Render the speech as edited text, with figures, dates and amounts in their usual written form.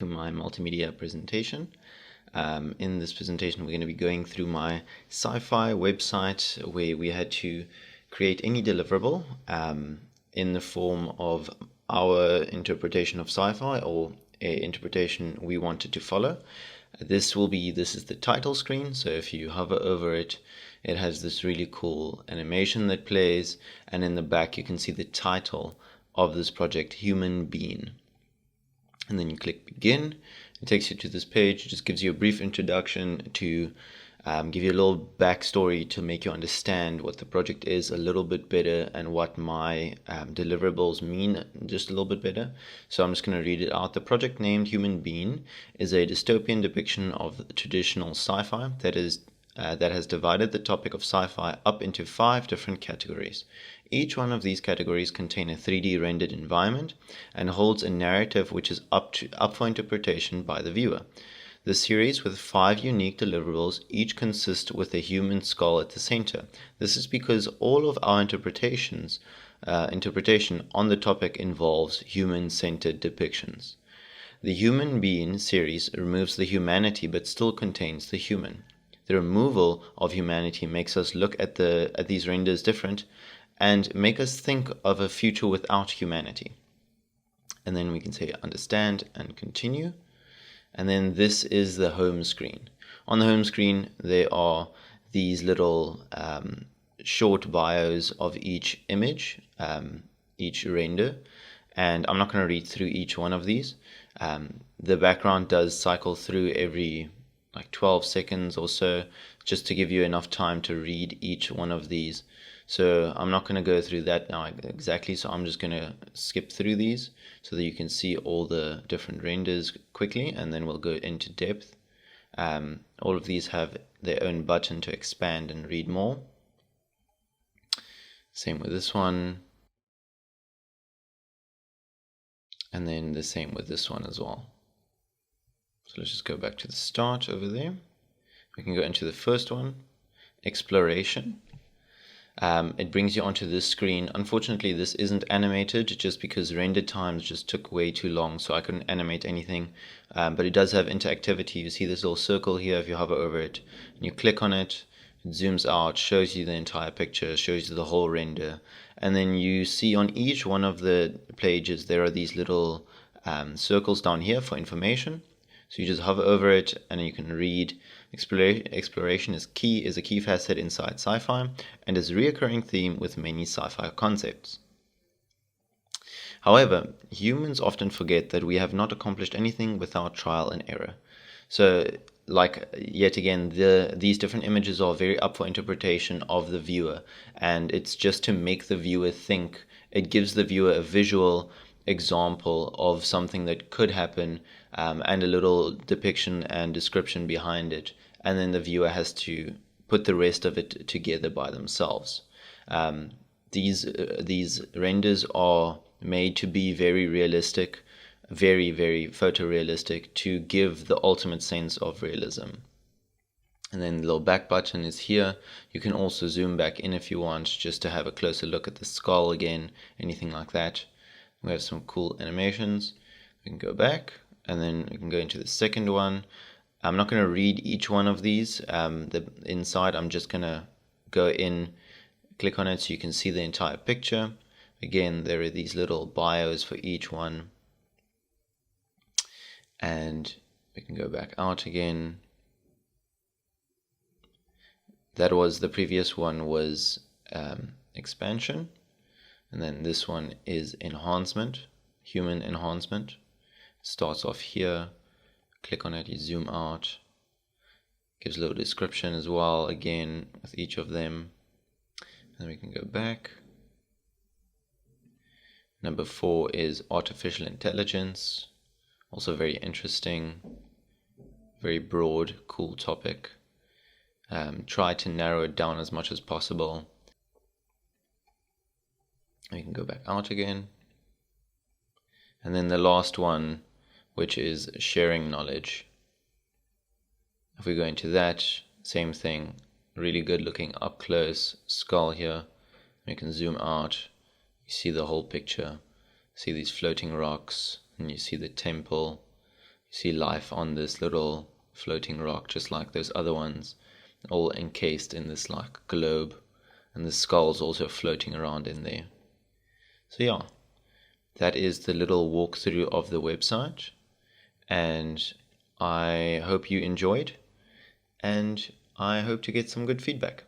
To my multimedia presentation. In this presentation, we're going to be going through my sci-fi website where we had to create any deliverable in the form of our interpretation of sci-fi or a interpretation we wanted to follow. This is the title screen, so if you hover over it, it has this really cool animation that plays, and in the back you can see the title of this project, Human Being. And then you click begin. It takes you to this page. It just gives you a brief introduction to give you a little backstory to make you understand what the project is a little bit better and what my deliverables mean just a little bit better. So I'm just going to read it out. The project named Human Being is a dystopian depiction of traditional sci-fi that has divided the topic of sci-fi up into 5 different categories. Each one of these categories contain a 3D rendered environment and holds a narrative which is up for interpretation by the viewer. The series, with 5 unique deliverables, each consist with a human skull at the center. This is because all of our interpretation on the topic involves human-centered depictions. The Human Being series removes the humanity but still contains the human. The removal of humanity makes us look at these renders different and make us think of a future without humanity. And then we can say understand and continue. And then this is the home screen. On the home screen, there are these little short bios of each image, each render. And I'm not going to read through each one of these. The background does cycle through every like 12 seconds or so, just to give you enough time to read each one of these. So I'm not going to go through that now exactly, so I'm just going to skip through these so that you can see all the different renders quickly, and then we'll go into depth. All of these have their own button to expand and read more. Same with this one. And then the same with this one as well. So let's just go back to the start over there. We can go into the first one, exploration. It brings you onto this screen. Unfortunately, this isn't animated just because render times just took way too long, so I couldn't animate anything. But it does have interactivity. You see this little circle here if you hover over it, and you click on it, it zooms out, shows you the entire picture, shows you the whole render. And then you see on each one of the pages there are these little circles down here for information. So you just hover over it and you can read. Exploration is a key facet inside sci-fi and is a recurring theme with many sci-fi concepts. However, humans often forget that we have not accomplished anything without trial and error. So, like, yet again, these different images are very up for interpretation of the viewer, and it's just to make the viewer think. It gives the viewer a visual example of something that could happen, and a little depiction and description behind it, and then the viewer has to put the rest of it together by themselves. These renders are made to be very realistic, very, very photorealistic, to give the ultimate sense of realism. And then the little back button is here. You can also zoom back in if you want, just to have a closer look at the skull again, anything like that. We have some cool animations. We can go back, and then we can go into the second one. I'm not going to read each one of these. The inside, I'm just going to go in, click on it so you can see the entire picture. Again, there are these little bios for each one. And we can go back out again. That was the previous one was expansion. And then this one is enhancement, human enhancement. Starts off here, click on it, you zoom out. Gives a little description as well, again, with each of them. And then we can go back. Number 4 is artificial intelligence. Also very interesting, very broad, cool topic. Try to narrow it down as much as possible. We can go back out again. And then the last one, which is sharing knowledge. If we go into that, same thing, really good looking up close skull here. You can zoom out, you see the whole picture, see these floating rocks, and you see the temple, You see life on this little floating rock, just like those other ones, all encased in this like globe, and the skull's also floating around in there. So yeah, that is the little walkthrough of the website, and I hope you enjoyed, and I hope to get some good feedback.